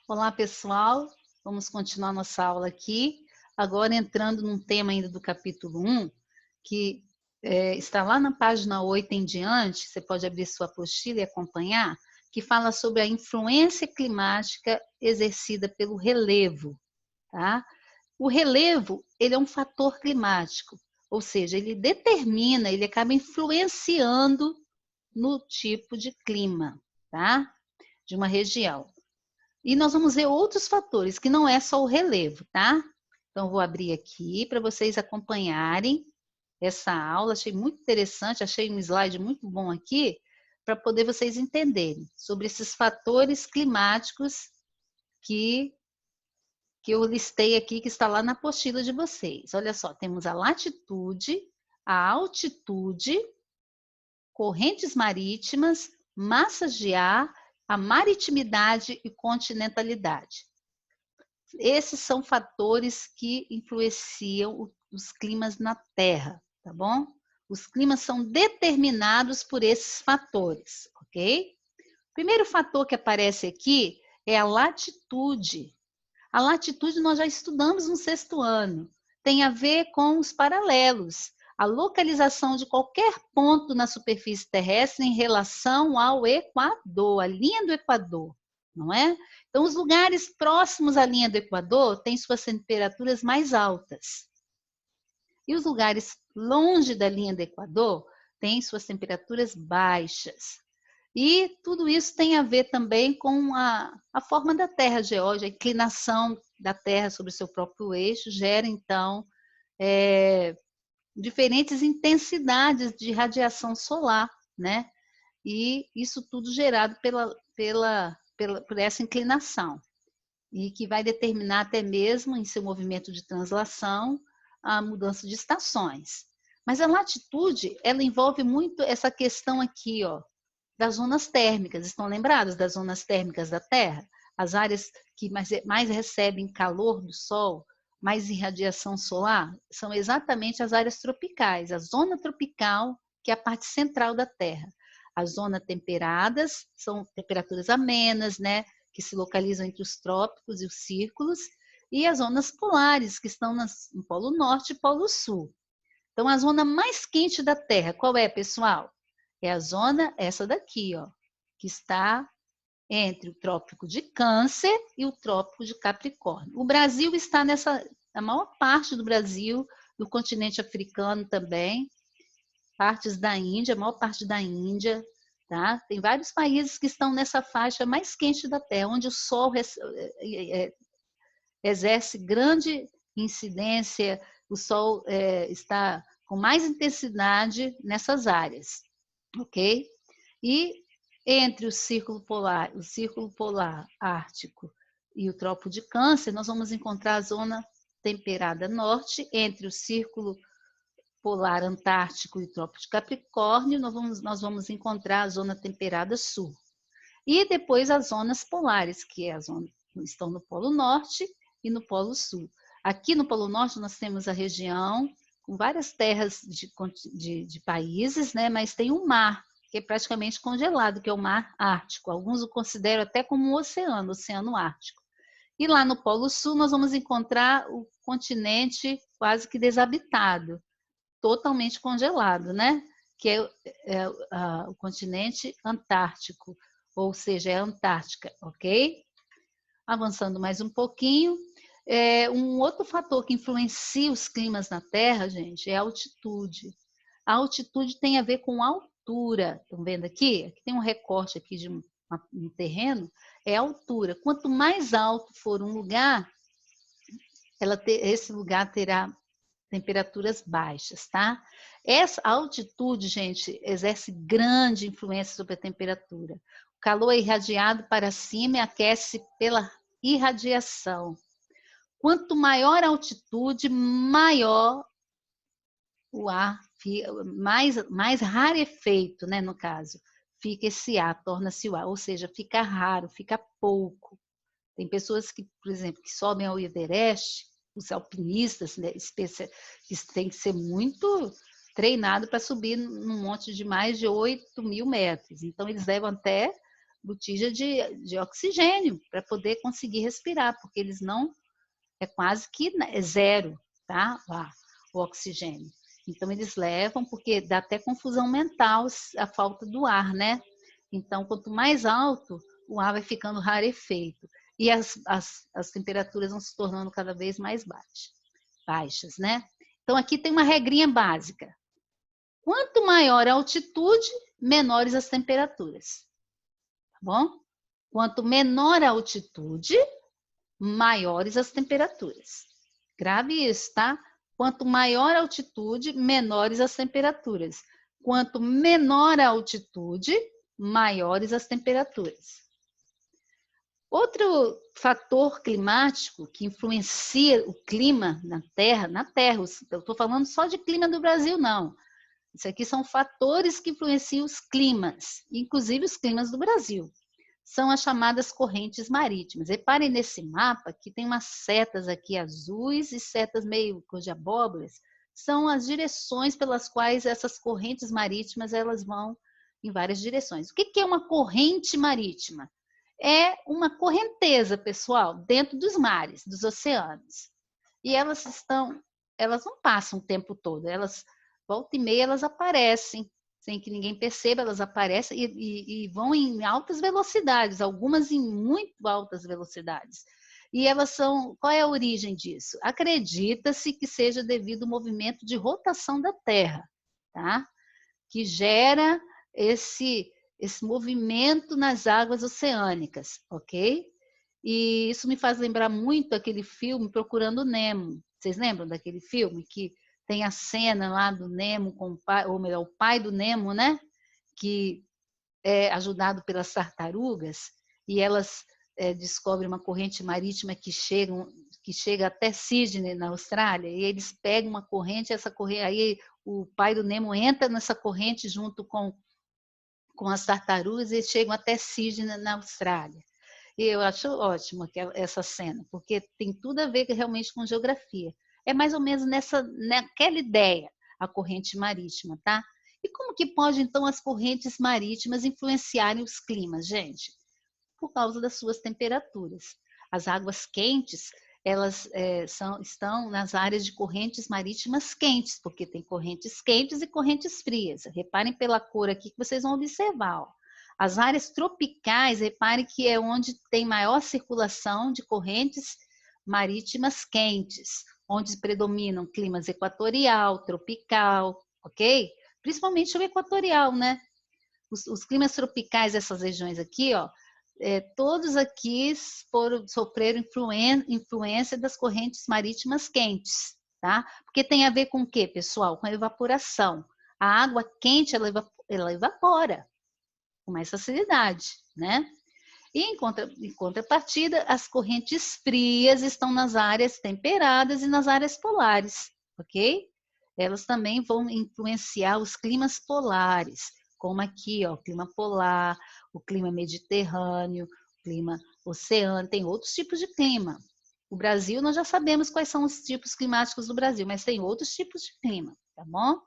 Olá, pessoal. Vamos continuar nossa aula aqui. Agora entrando num tema ainda do capítulo 1, que está lá na página 8 em diante, você pode abrir sua apostila e acompanhar, que fala sobre a influência climática exercida pelo relevo, tá? O relevo, ele é um fator climático, ou seja, ele determina, ele acaba influenciando no tipo de clima, tá? De uma região. E nós vamos ver outros fatores, que não é só o relevo, tá? Então, vou abrir aqui para vocês acompanharem essa aula. Achei muito interessante, achei um slide muito bom aqui, para poder vocês entenderem sobre esses fatores climáticos que, que eu listei aqui, que está lá na apostila de vocês. Olha só, temos a latitude, a altitude, correntes marítimas, massas de ar, a maritimidade e continentalidade. Esses são fatores que influenciam os climas na Terra, tá bom? Os climas são determinados por esses fatores, ok? O primeiro fator que aparece aqui é a latitude. A latitude nós já estudamos no sexto ano. Tem a ver com os paralelos, a localização de qualquer ponto na superfície terrestre em relação ao Equador, a linha do Equador, não é? Então, os lugares próximos à linha do Equador têm suas temperaturas mais altas. E os lugares longe da linha do Equador têm suas temperaturas baixas. E tudo isso tem a ver também com a forma da Terra geológica, a inclinação da Terra sobre o seu próprio eixo, gera, então, diferentes intensidades de radiação solar, né? E isso tudo gerado por essa inclinação, e que vai determinar até mesmo, em seu movimento de translação, a mudança de estações. Mas a latitude, ela envolve muito essa questão aqui, ó, das zonas térmicas. Estão lembrados das zonas térmicas da Terra? As áreas que mais recebem calor do Sol, mais irradiação solar, são exatamente as áreas tropicais. A zona tropical, que é a parte central da Terra. As zonas temperadas são temperaturas amenas, né? Que se localizam entre os trópicos e os círculos, e as zonas polares, que estão no Polo Norte e Polo Sul. Então, a zona mais quente da Terra, qual é, pessoal? É a zona, essa daqui, ó, que está entre o Trópico de Câncer e o Trópico de Capricórnio. O Brasil está a maior parte do Brasil, do continente africano também, partes da Índia, a maior parte da Índia, tá? Tem vários países que estão nessa faixa mais quente da Terra, onde o Sol exerce grande incidência, o Sol está com mais intensidade nessas áreas, ok? E entre o Círculo Polar Ártico e o Trópico de Câncer, nós vamos encontrar a zona temperada norte, entre o Círculo Polar Antártico e o Trópico de Capricórnio, nós vamos encontrar a zona temperada sul. E depois as zonas polares, que estão no Polo Norte e no Polo Sul. Aqui no Polo Norte nós temos a região com várias terras de países, né? Mas tem um mar, que é praticamente congelado, que é o Mar Ártico. Alguns o consideram até como um oceano, Oceano Ártico. E lá no Polo Sul nós vamos encontrar o continente quase que desabitado, totalmente congelado, né? Que é o continente antártico, ou seja, é a Antártica, ok? Avançando mais um pouquinho, um outro fator que influencia os climas na Terra, gente, é a altitude. A altitude tem a ver com altura. Estão vendo aqui? Aqui tem um recorte aqui de um terreno, é a altura. Quanto mais alto for um lugar, esse lugar terá temperaturas baixas, tá? Essa altitude, gente, exerce grande influência sobre a temperatura. O calor é irradiado para cima e aquece pela irradiação. Quanto maior a altitude, maior o ar, mais rarefeito, né, no caso, fica esse ar, torna-se o ar, ou seja, fica raro, fica pouco. Tem pessoas que, por exemplo, que sobem ao Everest, os alpinistas, né, que tem que ser muito treinado para subir num monte de mais de 8.000 metros. Então, eles levam até botija de oxigênio para poder conseguir respirar, porque eles não, é quase que é zero, tá? Lá, o oxigênio. Então, eles levam, porque dá até confusão mental a falta do ar, né? Então, quanto mais alto, o ar vai ficando rarefeito. E as temperaturas vão se tornando cada vez mais baixas, né? Então, aqui tem uma regrinha básica. Quanto maior a altitude, menores as temperaturas. Tá bom? Quanto menor a altitude, maiores as temperaturas. Grave isso, tá? Quanto maior a altitude, menores as temperaturas. Quanto menor a altitude, maiores as temperaturas. Outro fator climático que influencia o clima na Terra, eu estou falando só de clima do Brasil, não. Isso aqui são fatores que influenciam os climas, inclusive os climas do Brasil. São as chamadas correntes marítimas. Reparem nesse mapa que tem umas setas aqui azuis e setas meio cor de abóboras. São as direções pelas quais essas correntes marítimas elas vão em várias direções. O que é uma corrente marítima? É uma correnteza, pessoal, dentro dos mares, dos oceanos. E elas não passam o tempo todo, elas volta e meia elas aparecem, sem que ninguém perceba, elas aparecem e vão em altas velocidades, algumas em muito altas velocidades. E elas são, qual é a origem disso? Acredita-se que seja devido ao movimento de rotação da Terra, tá? Que gera esse movimento nas águas oceânicas, ok? E isso me faz lembrar muito aquele filme Procurando Nemo. Vocês lembram daquele filme que tem a cena lá do Nemo com o pai, ou melhor, o pai do Nemo, né? Que é ajudado pelas tartarugas e elas descobrem uma corrente marítima que chega até Sydney, na Austrália, e eles pegam uma corrente, aí o pai do Nemo entra nessa corrente junto com as tartarugas e chegam até Sydney, na Austrália. E eu acho ótimo essa cena, porque tem tudo a ver realmente com geografia. É mais ou menos naquela ideia, a corrente marítima, tá? E como que pode, então, as correntes marítimas influenciarem os climas, gente? Por causa das suas temperaturas. As águas quentes, elas estão nas áreas de correntes marítimas quentes, porque tem correntes quentes e correntes frias. Reparem pela cor aqui que vocês vão observar, ó. As áreas tropicais, reparem que é onde tem maior circulação de correntes marítimas quentes, onde predominam climas equatorial, tropical, ok? Principalmente o equatorial, né? Os climas tropicais dessas regiões aqui, ó, todos aqui sofreram influência das correntes marítimas quentes, tá? Porque tem a ver com o quê, pessoal? Com a evaporação. A água quente, ela evapora com mais facilidade, né? E em contrapartida, as correntes frias estão nas áreas temperadas e nas áreas polares, ok? Elas também vão influenciar os climas polares, como aqui, ó, o clima polar, o clima mediterrâneo, o clima oceânico, tem outros tipos de clima. O Brasil, nós já sabemos quais são os tipos climáticos do Brasil, mas tem outros tipos de clima, tá bom?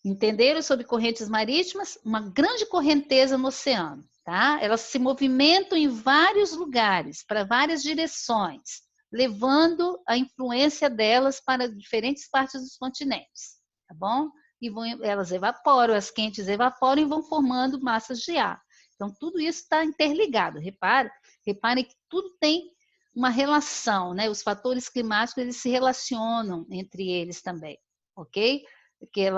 Entenderam sobre correntes marítimas? Uma grande correnteza no oceano, tá? Elas se movimentam em vários lugares, para várias direções, levando a influência delas para diferentes partes dos continentes, tá bom? E elas evaporam, as quentes evaporam e vão formando massas de ar. Então, tudo isso está interligado. Reparem que tudo tem uma relação, né? Os fatores climáticos, eles se relacionam entre eles também, ok? Porque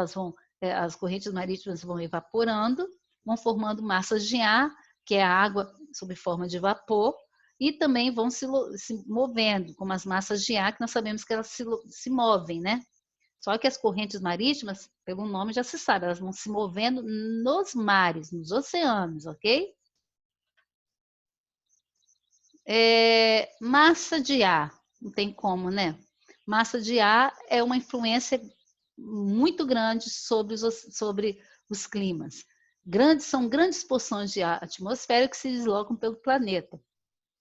as correntes marítimas vão evaporando, vão formando massas de ar, que é a água sob forma de vapor, e também vão se movendo, como as massas de ar, que nós sabemos que elas se movem, né? Só que as correntes marítimas, pelo nome já se sabe, elas vão se movendo nos mares, nos oceanos, ok? Massa de ar, não tem como, né? Massa de ar é uma influência muito grande sobre os climas. São grandes porções de ar atmosférico que se deslocam pelo planeta,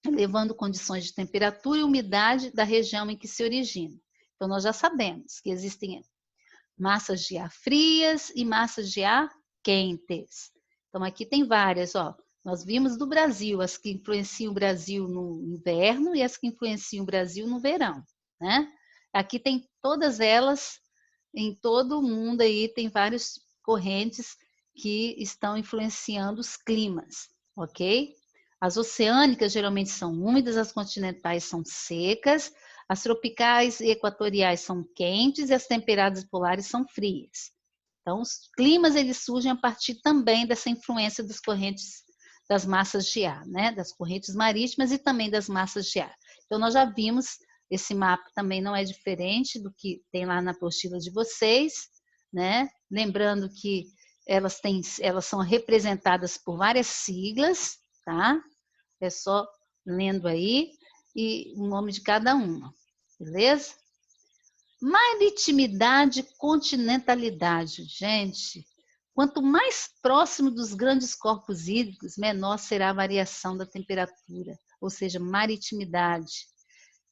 levando condições de temperatura e umidade da região em que se origina. Então, nós já sabemos que existem massas de ar frias e massas de ar quentes. Então, aqui tem várias, ó. Nós vimos do Brasil, as que influenciam o Brasil no inverno e as que influenciam o Brasil no verão, né? Aqui tem todas elas, em todo o mundo aí tem várias correntes que estão influenciando os climas, ok? As oceânicas geralmente são úmidas, as continentais são secas, as tropicais e equatoriais são quentes e as temperadas polares são frias. Então, os climas eles surgem a partir também dessa influência das correntes das massas de ar, né? Das correntes marítimas e também das massas de ar. Então, nós já vimos, esse mapa também não é diferente do que tem lá na apostila de vocês, né? Lembrando que elas são representadas por várias siglas, tá? É só lendo aí e o nome de cada uma, beleza? Maritimidade e continentalidade, gente. Quanto mais próximo dos grandes corpos hídricos, menor será a variação da temperatura, ou seja, maritimidade.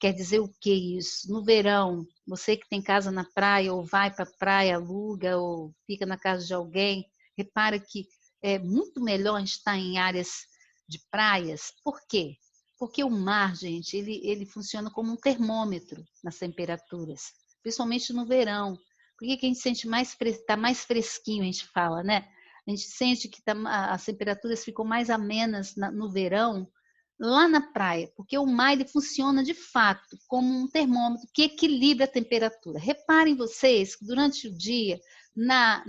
Quer dizer o que isso? No verão, você que tem casa na praia, ou vai para a praia, aluga, ou fica na casa de alguém, repara que é muito melhor estar em áreas de praias. Por quê? Porque o mar, gente, ele funciona como um termômetro nas temperaturas, principalmente no verão. Por que a gente sente está mais fresquinho, a gente fala, né? A gente sente que as temperaturas ficam mais amenas no verão, lá na praia, porque o mar ele funciona de fato como um termômetro que equilibra a temperatura. Reparem vocês que durante o dia, na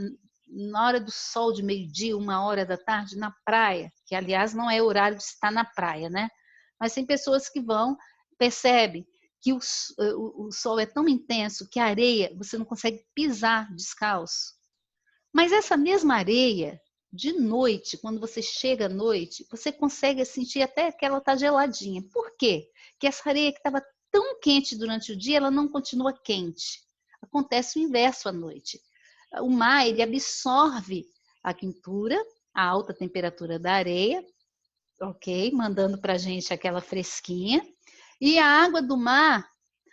hora do sol de meio-dia, 1h da tarde, na praia, que aliás não é o horário de estar na praia, né? Mas tem pessoas que percebem que o sol é tão intenso que a areia, você não consegue pisar descalço. Mas essa mesma areia, de noite, quando você chega à noite, você consegue sentir até que ela está geladinha. Por quê? Porque essa areia que estava tão quente durante o dia, ela não continua quente. Acontece o inverso à noite. O mar, ele absorve a quentura, a alta temperatura da areia, ok? Mandando para a gente aquela fresquinha. E a água do mar,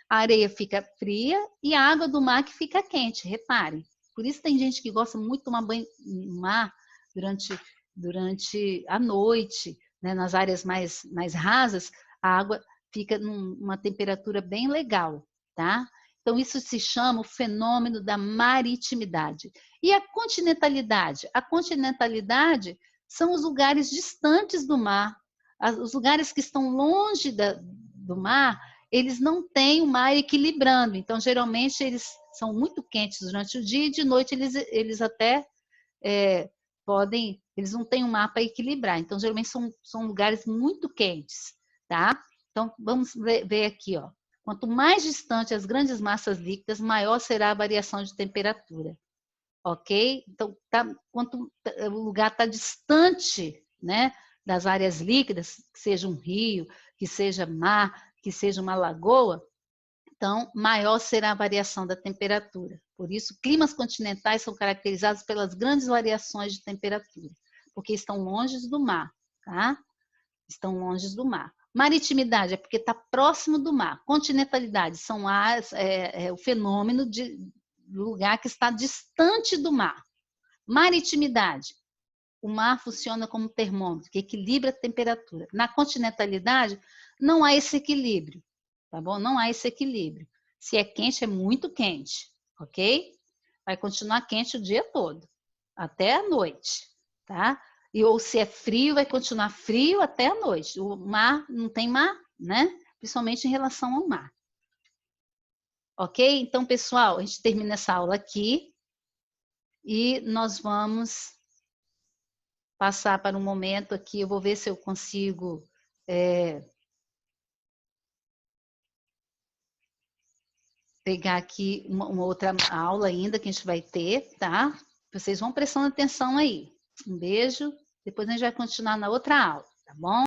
a areia fica fria e a água do mar que fica quente, reparem. Por isso tem gente que gosta muito de tomar banho no mar durante a noite, né? Nas áreas mais rasas, a água fica numa temperatura bem legal, tá? Então, isso se chama o fenômeno da maritimidade. E a continentalidade? A continentalidade são os lugares distantes do mar, os lugares que estão longe do mar, eles não têm o mar equilibrando. Então, geralmente, eles são muito quentes durante o dia e de noite eles até eles não têm um mar para equilibrar. Então, geralmente, são lugares muito quentes, tá? Então, vamos ver aqui, ó. Quanto mais distante as grandes massas líquidas, maior será a variação de temperatura, ok? Então, quanto o lugar está distante, né, das áreas líquidas, que seja um rio, que seja mar, que seja uma lagoa, então, maior será a variação da temperatura. Por isso, climas continentais são caracterizados pelas grandes variações de temperatura, porque estão longe do mar, tá? Estão longe do mar. Maritimidade é porque está próximo do mar. Continentalidade são o fenômeno de lugar que está distante do mar. Maritimidade, o mar funciona como termômetro, que equilibra a temperatura. Na continentalidade, não há esse equilíbrio, tá bom? Não há esse equilíbrio. Se é quente, é muito quente, ok? Vai continuar quente o dia todo, até a noite, tá? Ou se é frio, vai continuar frio até a noite. O mar, não tem mar, né? Principalmente em relação ao mar. Ok? Então, pessoal, a gente termina essa aula aqui e nós vamos passar para um momento aqui. Eu vou ver se eu consigo pegar aqui uma outra aula ainda que a gente vai ter, tá? Vocês vão prestando atenção aí. Um beijo. Depois a gente vai continuar na outra aula, tá bom?